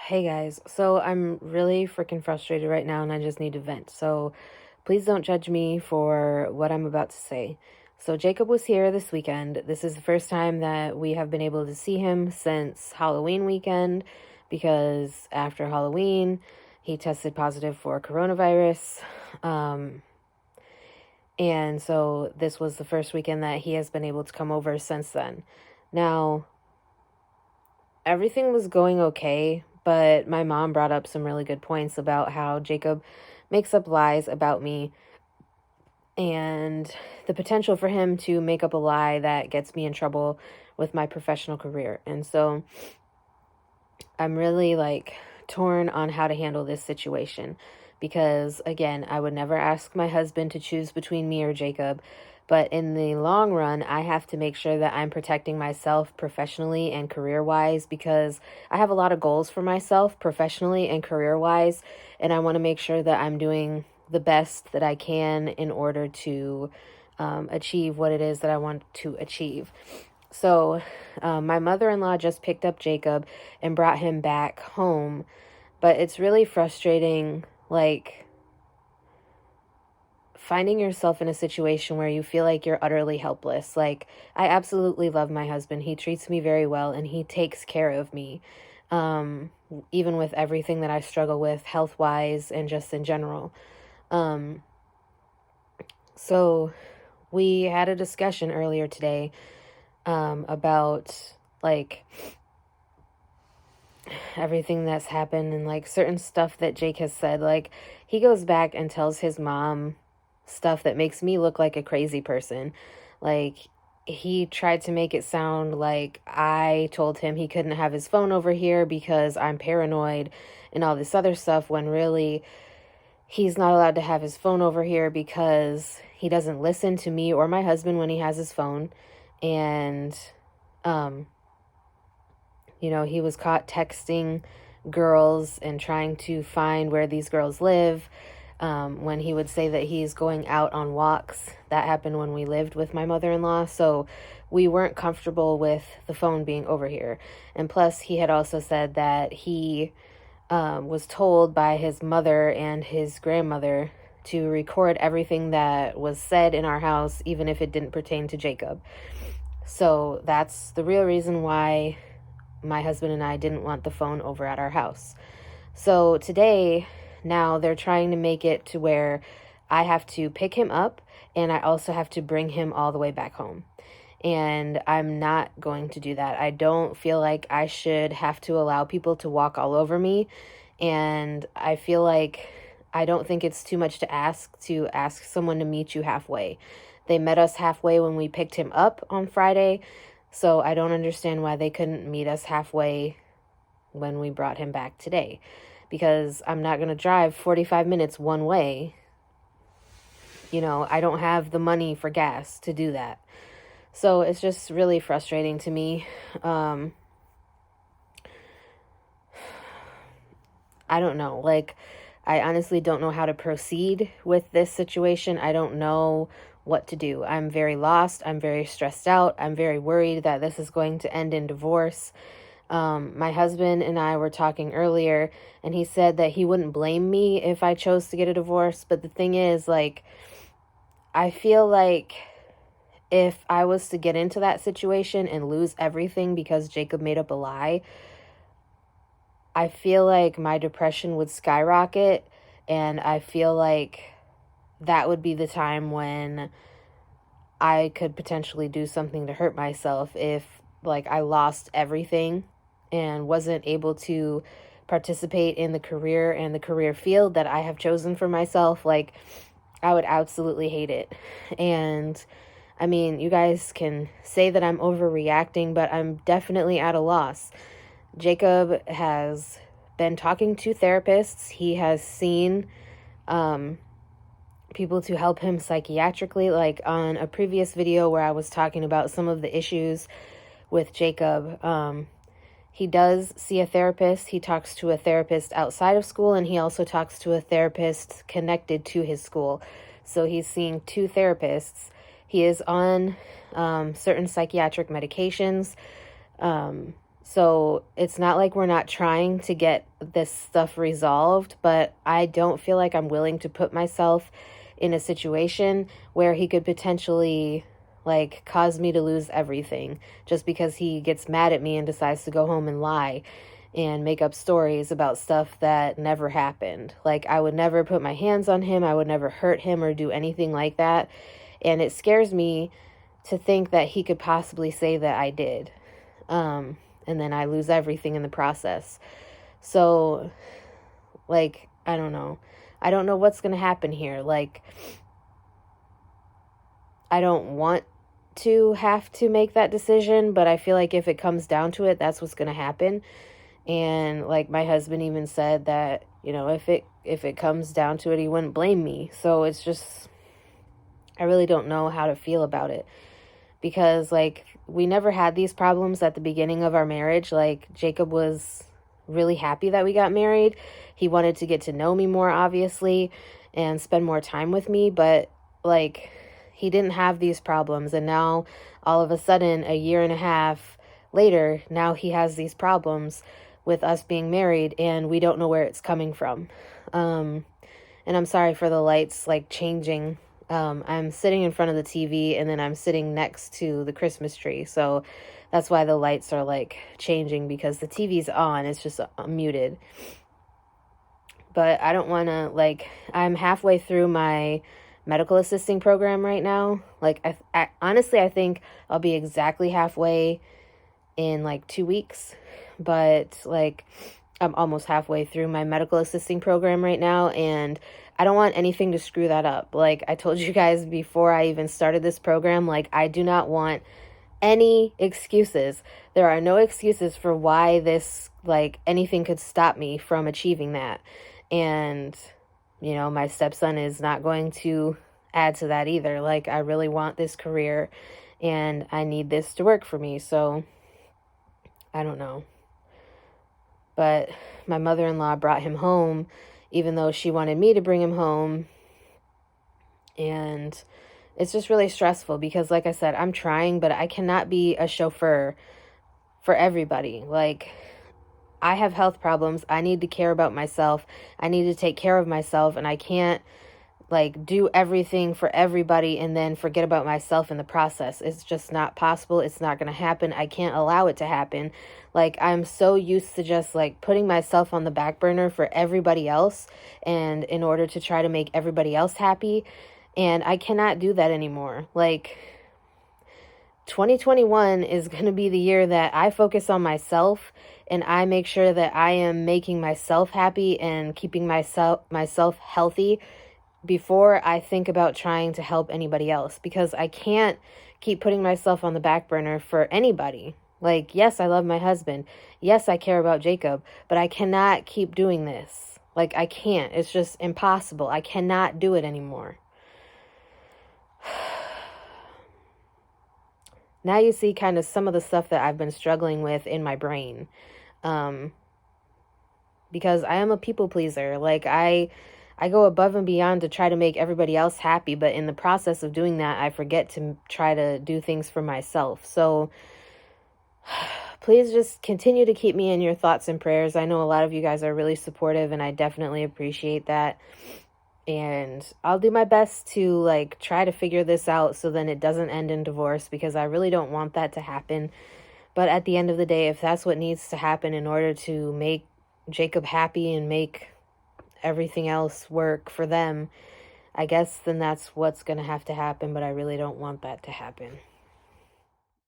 Hey guys, so I'm really freaking frustrated right now and I just need to vent. So please don't judge me for what I'm about to say. So Jacob was here this weekend. This is the first time that we have been able to see him since Halloween weekend because after Halloween, he tested positive for coronavirus. Um, and so this was the first weekend that he has been able to come over since then. Now, everything was going okay, but my mom brought up some really good points about how Jacob makes up lies about me and the potential for him to make up a lie that gets me in trouble with my professional career. And so I'm really torn on how to handle this situation because, again, I would never ask my husband to choose between me or Jacob. But in the long run, I have to make sure that I'm protecting myself professionally and career wise because I have a lot of goals for myself professionally and career wise. And I want to make sure that I'm doing the best that I can in order to achieve what it is that I want to achieve. So, my mother in law just picked up Jacob and brought him back home, but it's really frustrating, finding yourself in a situation where you feel like you're utterly helpless. Like, I absolutely love my husband. He treats me very well and he takes care of me, um, even with everything that I struggle with health wise and just in general. Um, so, we had a discussion earlier today about like everything that's happened and certain stuff that Jake has said. Like, he goes back and tells his mom stuff that makes me look like a crazy person. Like, he tried to make it sound like I told him he couldn't have his phone over here because I'm paranoid and all this other stuff, when really he's not allowed to have his phone over here because he doesn't listen to me or my husband when he has his phone. And um he was caught texting girls and trying to find where these girls live. When he would say that he's going out on walks, that happened when we lived with my mother-in-law. So we weren't comfortable with the phone being over here. And plus, he had also said that he was told by his mother and his grandmother to record everything that was said in our house, even if it didn't pertain to Jacob. So that's the real reason why my husband and I didn't want the phone over at our house. So today, now they're trying to make it to where I have to pick him up and I also have to bring him all the way back home. And I'm not going to do that. I don't feel like I should have to allow people to walk all over me. And I feel like I don't think it's too much to ask someone to meet you halfway. They met us halfway when we picked him up on Friday. So I don't understand why they couldn't meet us halfway when we brought him back today. Because I'm not going to drive 45 minutes one way. I don't have the money for gas to do that. So it's just really frustrating to me. I don't know. I honestly don't know how to proceed with this situation. I don't know what to do. I'm very lost. I'm very stressed out. I'm very worried that this is going to end in divorce. My husband and I were talking earlier, and he said that he wouldn't blame me if I chose to get a divorce. But the thing is, I feel like if I was to get into that situation and lose everything because Jacob made up a lie, I feel like my depression would skyrocket, and I feel like that would be the time when I could potentially do something to hurt myself if I lost everything and wasn't able to participate in the career and the career field that I have chosen for myself. I would absolutely hate it. And I mean, you guys can say that I'm overreacting, but I'm definitely at a loss. Jacob has been talking to therapists. He has seen people to help him psychiatrically. Like on a previous video where I was talking about some of the issues with Jacob, he does see a therapist. He talks to a therapist outside of school, and he also talks to a therapist connected to his school. So he's seeing two therapists. He is on certain psychiatric medications. So it's not like we're not trying to get this stuff resolved, but I don't feel like I'm willing to put myself in a situation where he could potentially like cause me to lose everything just because he gets mad at me and decides to go home and lie and make up stories about stuff that never happened. Like, I would never put my hands on him, I would never hurt him or do anything like that. And it scares me to think that he could possibly say that I did. And then I lose everything in the process. So, like, I don't know. I don't know what's going to happen here. Like, I don't want to have to make that decision, but I feel like if it comes down to it, that's what's going to happen. And like my husband even said that, you know, if it comes down to it, he wouldn't blame me. So it's just, I really don't know how to feel about it, because like we never had these problems at the beginning of our marriage. Like, Jacob was really happy that we got married. He wanted to get to know me more, obviously, and spend more time with me, but like he didn't have these problems. And now all of a sudden, a year and a half later, now he has these problems with us being married, and we don't know where it's coming from. And I'm sorry for the lights like changing. I'm sitting in front of the TV, and then I'm sitting next to the Christmas tree. So that's why the lights are like changing, because the TV's on. It's just muted. But I don't want to, like, I'm halfway through my medical assisting program right now. Like, I honestly, I think I'll be exactly halfway in like 2 weeks. But like, I'm almost halfway through my medical assisting program right now, and I don't want anything to screw that up. Like I told you guys before I even started this program, like, I do not want any excuses. There are no excuses for why this, like, anything could stop me from achieving that. And, you know, my stepson is not going to add to that either. Like, I really want this career, and I need this to work for me. So I don't know. But my mother-in-law brought him home, even though she wanted me to bring him home. And it's just really stressful because, like I said, I'm trying, but I cannot be a chauffeur for everybody. Like, I have health problems. I need to care about myself. I need to take care of myself, and I can't like do everything for everybody and then forget about myself in the process. It's just not possible. It's not going to happen. I can't allow it to happen. Like, I'm so used to just like putting myself on the back burner for everybody else, and in order to try to make everybody else happy, and I cannot do that anymore. Like, 2021 is going to be the year that I focus on myself, and I make sure that I am making myself happy and keeping myself healthy before I think about trying to help anybody else, because I can't keep putting myself on the back burner for anybody. Like, yes, I love my husband. Yes, I care about Jacob, but I cannot keep doing this. Like, I can't. It's just impossible. I cannot do it anymore. Now you see kind of some of the stuff that I've been struggling with in my brain. Because I am a people pleaser. Like, I go above and beyond to try to make everybody else happy, but in the process of doing that, I forget to try to do things for myself. So please just continue to keep me in your thoughts and prayers. I know a lot of you guys are really supportive, and I definitely appreciate that. And I'll do my best to like try to figure this out so then it doesn't end in divorce, because I really don't want that to happen. But at the end of the day, if that's what needs to happen in order to make Jacob happy and make everything else work for them, I guess then that's what's going to have to happen, but I really don't want that to happen.